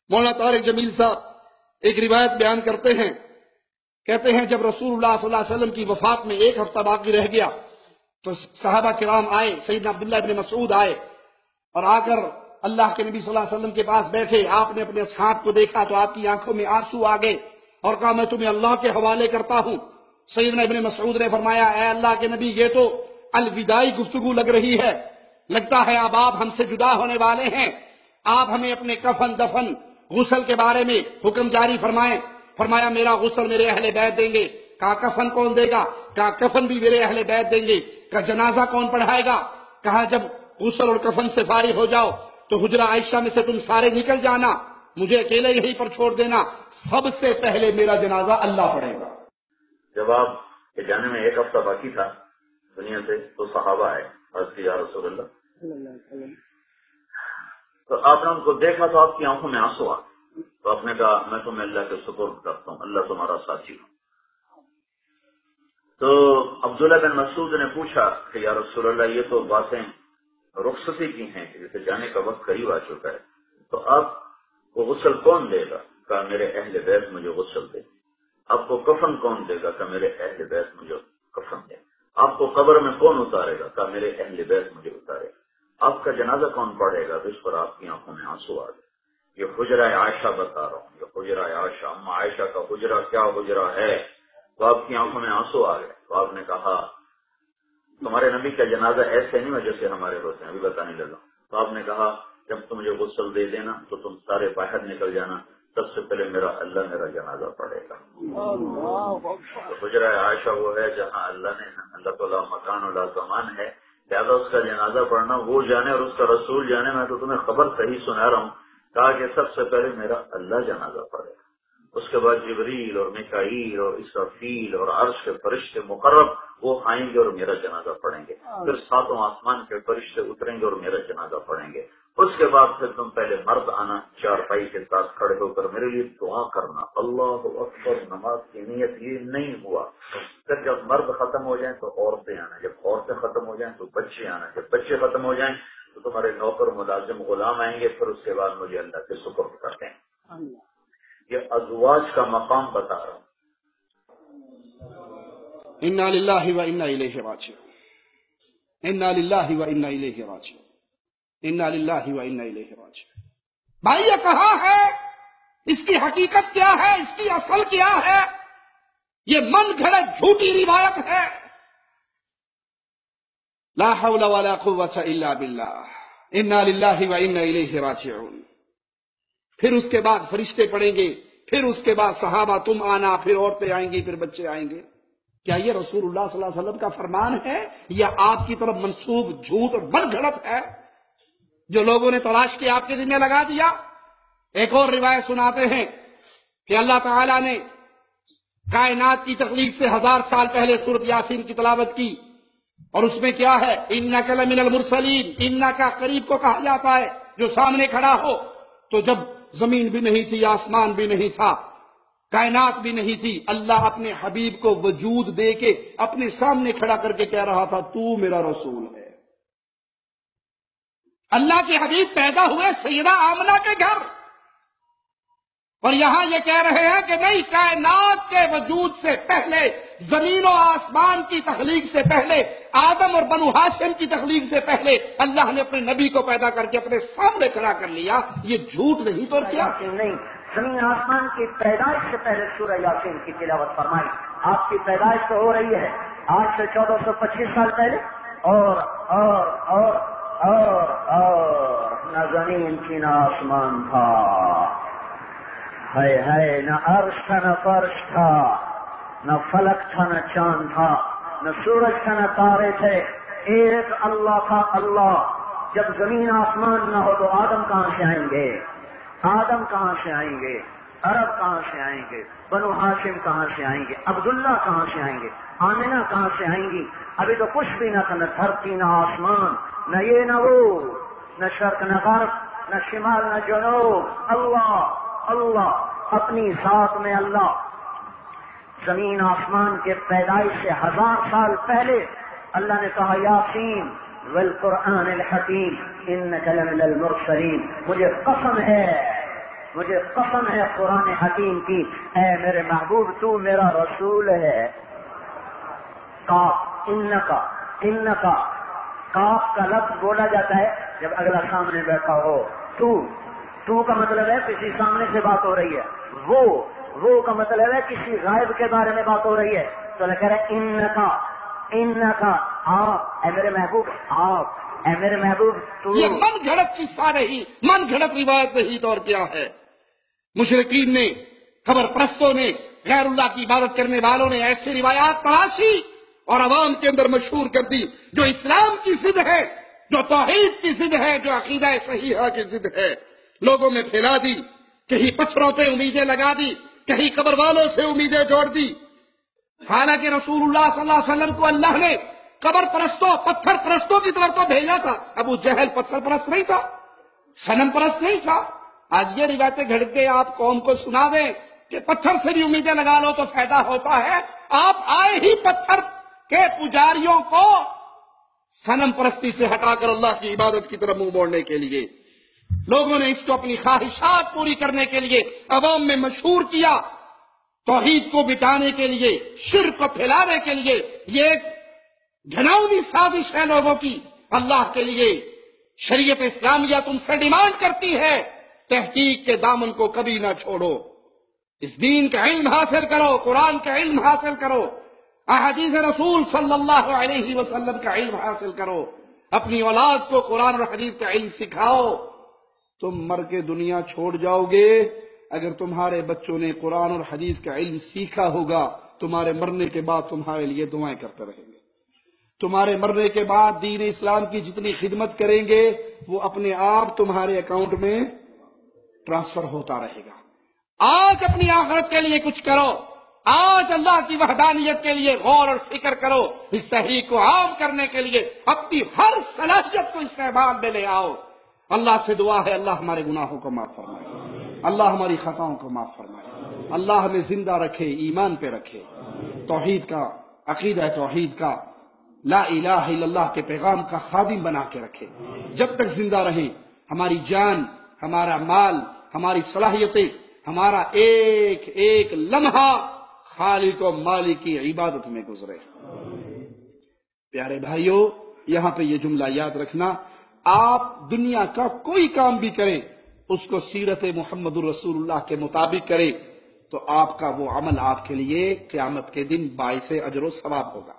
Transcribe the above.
مولانا طارق جمیل صاحب ایک روایت بیان کرتے ہیں، کہتے ہیں جب رسول اللہ صلی اللہ علیہ وسلم کی وفات میں 1 ہفتہ باقی رہ گیا تو صحابہ کرام آئے، سیدنا عبداللہ ابن مسعود آئے اور آ کر اللہ کے نبی صلی اللہ علیہ وسلم کے پاس بیٹھے. آپ نے اپنے اصحاب کو دیکھا تو آپ کی آنکھوں میں آنسو آ گئے اور کہا میں تمہیں اللہ کے حوالے کرتا ہوں. سیدنا ابن مسعود نے فرمایا اے اللہ کے نبی یہ تو الوداعی گفتگو لگ رہی ہے، لگتا ہے اب آپ ہم سے جدا ہونے والے ہیں، آپ ہمیں اپنے کفن دفن غسل کے بارے میں حکم جاری فرمائیں. فرمایا میرا غسل میرے اہل بیت دیں گے. کہا کفن کون دے گا؟ کہا کفن بھی میرے اہل بیت دیں گے. کہا جنازہ کون پڑھائے گا؟ کہا جب غسل اور کفن سے فارغ ہو جاؤ تو حجرہ عائشہ میں سے تم سارے نکل جانا، مجھے اکیلے یہیں پر چھوڑ دینا، سب سے پہلے میرا جنازہ اللہ پڑھے گا. جب آپ کے جانے میں 1 ہفتہ باقی تھا دنیا سے تو صحابہ آئے، عرض کی یا رسول اللہ، تو آپ نے ان کو دیکھا تو آپ کی آنکھوں میں آنسو آ گئے. تو آپ نے کہا میں تمہیں اللہ کے سپرد کرتا ہوں، اللہ تمہارا ساتھی ہوں. تو عبداللہ بن مسعود نے پوچھا کہ یا رسول اللہ یہ تو باتیں رخصتی کی ہیں، جیسے جانے کا وقت قریب آ چکا ہے، تو آپ کو غسل کون دے گا؟ کہا میرے اہل بیت مجھے غسل دے. آپ کو کفن کون دے گا؟ کہ میرے اہل بیت مجھے کفن دے. آپ کو قبر میں کون اتارے گا؟ کہ میرے اہل بیت مجھے اتارے. آپ کا جنازہ کون پڑھے گا؟ اس پر آپ کی آنکھوں میں آنسو آ گئے. یہ حجرہ عائشہ بتا رہا ہوں، یہ حجرہ عائشہ، اما عائشہ کا حجرہ کیا حجرہ ہے. تو آپ کی آنکھوں میں آنسو آ گئے. تو آپ نے کہا تمہارے نبی کا جنازہ ایسے نہیں جیسے ہمارے ہوتے ہیں، ابھی بتانے لگا. تو آپ نے کہا جب تم مجھے غسل دے دینا تو تم سارے باہر نکل جانا، سب سے پہلے اللہ میرا جنازہ پڑھے گا. حجرہ عائشہ وہ ہے جہاں اللہ تعالیٰ مکان اللہ زمان ہے، لہٰذا اس کا جنازہ پڑھنا وہ جانے اور اس کا رسول جانے. میں تو تمہیں خبر صحیح سنا رہا ہوں. کہا کہ سب سے پہلے میرا اللہ جنازہ پڑھے گا، اس کے بعد جبریل اور میکائیل اور اسرافیل اور عرش کے فرشتے مقرب وہ آئیں گے اور میرا جنازہ پڑھیں گے. پھر 7 آسمان کے فرشتے اتریں گے اور میرا جنازہ پڑھیں گے. اس کے بعد پھر تم پہلے مرد آنا، چارپائی کے ساتھ کھڑے ہو کر میرے لیے دعا کرنا، اللہ اکبر. نماز کی نیت یہ نہیں ہوا. پھر جب مرد ختم ہو جائیں تو عورتیں آنا، جب عورتیں ختم ہو جائیں تو بچے آنا، جب بچے ختم ہو جائیں تو تمہارے نوکر ملازم غلام آئیں گے. پھر اس کے بعد مجھے اللہ کے سپرد کرتے ہیں. یہ ازواج کا مقام بتا رہا ہوں. انا للہ و انا الیہ راجعون، انا للہ و انا الیہ راجعون، انا للہ و انا الیہ راجعون. بھائی یہ کہاں ہے؟ اس کی حقیقت کیا ہے؟ اس کی اصل کیا ہے؟ یہ من گھڑت جھوٹی روایت ہے. لا حول ولا قوة الا باللہ، انا للہ و انا الیہ راجعون. پھر اس کے بعد فرشتے پڑھیں گے، پھر اس کے بعد صحابہ تم آنا، پھر عورتیں آئیں گی، پھر بچے آئیں گے. کیا یہ رسول اللہ صلی اللہ علیہ وسلم کا فرمان ہے یا آپ کی طرف منسوب جھوٹ اور بن گھڑت ہے جو لوگوں نے تلاش کے آپ کے ذمہ لگا دیا؟ ایک اور روایت سناتے ہیں کہ اللہ تعالیٰ نے کائنات کی تخلیق سے 1000 سال پہلے سورۃ یاسین کی تلاوت کی، اور اس میں کیا ہے؟ انک لمن المرسلین. انک قریب کو کہا جاتا ہے جو سامنے کھڑا ہو. تو جب زمین بھی نہیں تھی، آسمان بھی نہیں تھا، کائنات بھی نہیں تھی، اللہ اپنے حبیب کو وجود دے کے اپنے سامنے کھڑا کر کے کہہ رہا تھا تو میرا رسول ہے. اللہ کے حبیب پیدا ہوئے سیدہ آمنہ کے گھر، اور یہاں یہ کہہ رہے ہیں کہ نہیں، کائنات کے وجود سے پہلے، زمین و آسمان کی تخلیق سے پہلے، آدم اور بنو ہاشم کی تخلیق سے پہلے اللہ نے اپنے نبی کو پیدا کر کے اپنے سامنے کھڑا کر لیا. یہ جھوٹ نہیں تو کیا؟ نہیں، زمین آسمان کی پیدائش سے پہلے سورہ یاسین کی تلاوت فرمائی. آپ کی پیدائش تو ہو رہی ہے آج سے 1425 سال پہلے، اور نہ زمین تھی نہ آسمان تھا، ہے نہ عرش تھا نہ فرش تھا، نہ فلک تھا نہ چاند تھا، نہ سورج تھا نہ تارے تھے. ایک اللہ تھا اللہ. جب زمین آسمان نہ ہو تو آدم کہاں سے آئیں گے؟ آدم کہاں سے آئیں گے؟ عرب کہاں سے آئیں گے؟ بنو ہاشم کہاں سے آئیں گے؟ عبداللہ کہاں سے آئیں گے؟ آمنہ کہاں سے آئیں گی؟ ابھی تو کچھ بھی نہ تھا، نہ دھرتی نہ آسمان، نہ یہ نہ وہ، نہ شرق نہ غرب، نہ شمال نہ جنوب. اللہ اللہ اپنی ذات میں اللہ. زمین آسمان کے پیدائش سے 1000 سال پہلے اللہ نے کہا یاسین والقرآن الحکیم انک لمن المرسلین. مجھے قسم ہے مجھے قسم ہے قرآن حکیم کی، اے میرے محبوب تو میرا رسول ہے۔ کاف انکا کاف کا لفظ بولا جاتا ہے جب اگلا سامنے بیٹھا ہو۔ تو کا مطلب ہے کسی سامنے سے بات ہو رہی ہے، وہ کا مطلب ہے کسی غائب کے بارے میں بات ہو رہی ہے۔ تو اللہ کہہ رہے انکا آپ، اے میرے محبوب آپ، اے میرے محبوب تو۔ یہ من گھڑت قصہ نہیں، من گھڑت روایت نہیں، تو اور کیا ہے؟ مشرکین نے، قبر پرستوں نے، غیر اللہ کی عبادت کرنے والوں نے ایسی روایات تراشی اور عوام کے اندر مشہور کر دی جو اسلام کی ضد ہے، جو توحید کی ضد ہے، جو عقیدہ صحیحہ کی ضد ہے، لوگوں میں پھیلا دی۔ کہیں پتھروں پہ امیدیں لگا دی، کہیں قبر والوں سے امیدیں جوڑ دی۔ حالانکہ رسول اللہ صلی اللہ علیہ وسلم کو اللہ نے قبر پرستوں، پتھر پرستوں کی طرف تو بھیجا تھا۔ ابو جہل پتھر پرست نہیں تھا، صنم پرست نہیں تھا۔ آج یہ روایتیں گھڑ کے آپ قوم کو سنا دیں کہ پتھر سے بھی امیدیں لگا لو تو فائدہ ہوتا ہے۔ آپ آئے ہی پتھر کے پجاریوں کو صنم پرستی سے ہٹا کر اللہ کی عبادت کی طرف منہ موڑنے کے لیے، لوگوں نے اس کو اپنی خواہشات پوری کرنے کے لیے عوام میں مشہور کیا، توحید کو مٹانے کے لیے، شرک کو پھیلانے کے لیے۔ یہ ایک گھناؤنی سازش ہے لوگوں کی۔ اللہ کے لیے شریعت اسلامیہ تم سے ڈیمانڈ کرتی ہے تحقیق کے دامن کو کبھی نہ چھوڑو، اس دین کا علم حاصل کرو، قرآن کا علم حاصل کرو، احادیث رسول صلی اللہ علیہ وسلم کا علم حاصل کرو، اپنی اولاد کو قرآن اور حدیث کا علم سکھاؤ۔ تم مر کے دنیا چھوڑ جاؤ گے، اگر تمہارے بچوں نے قرآن اور حدیث کا علم سیکھا ہوگا، تمہارے مرنے کے بعد تمہارے لیے دعائیں کرتے رہیں گے۔ تمہارے مرنے کے بعد دین اسلام کی جتنی خدمت کریں گے وہ اپنے آپ تمہارے اکاؤنٹ میں ٹرانسفر ہوتا رہے گا۔ آج اپنی آخرت کے لیے کچھ کرو، آج اللہ کی وحدانیت کے لیے غور اور فکر کرو، اس تحریک کو عام کرنے کے لیے اپنی ہر صلاحیت کو استعمال میں لے آؤ۔ اللہ سے دعا ہے اللہ ہمارے گناہوں کو معاف فرمائے، اللہ ہماری خطاؤں کو معاف فرمائے، اللہ ہمیں زندہ رکھے، ایمان پہ رکھے، توحید کا عقیدہ، توحید کا لا الہ الا اللہ کے پیغام کا خادم بنا کے رکھے۔ جب تک زندہ رہیں ہماری جان، ہمارا مال، ہماری صلاحیتیں، ہمارا ایک ایک لمحہ خالق و مالک کی عبادت میں گزرے۔ پیارے بھائیوں، یہاں پہ یہ جملہ یاد رکھنا، آپ دنیا کا کوئی کام بھی کریں اس کو سیرت محمد الرسول اللہ کے مطابق کریں تو آپ کا وہ عمل آپ کے لیے قیامت کے دن باعث اجر و ثواب ہوگا۔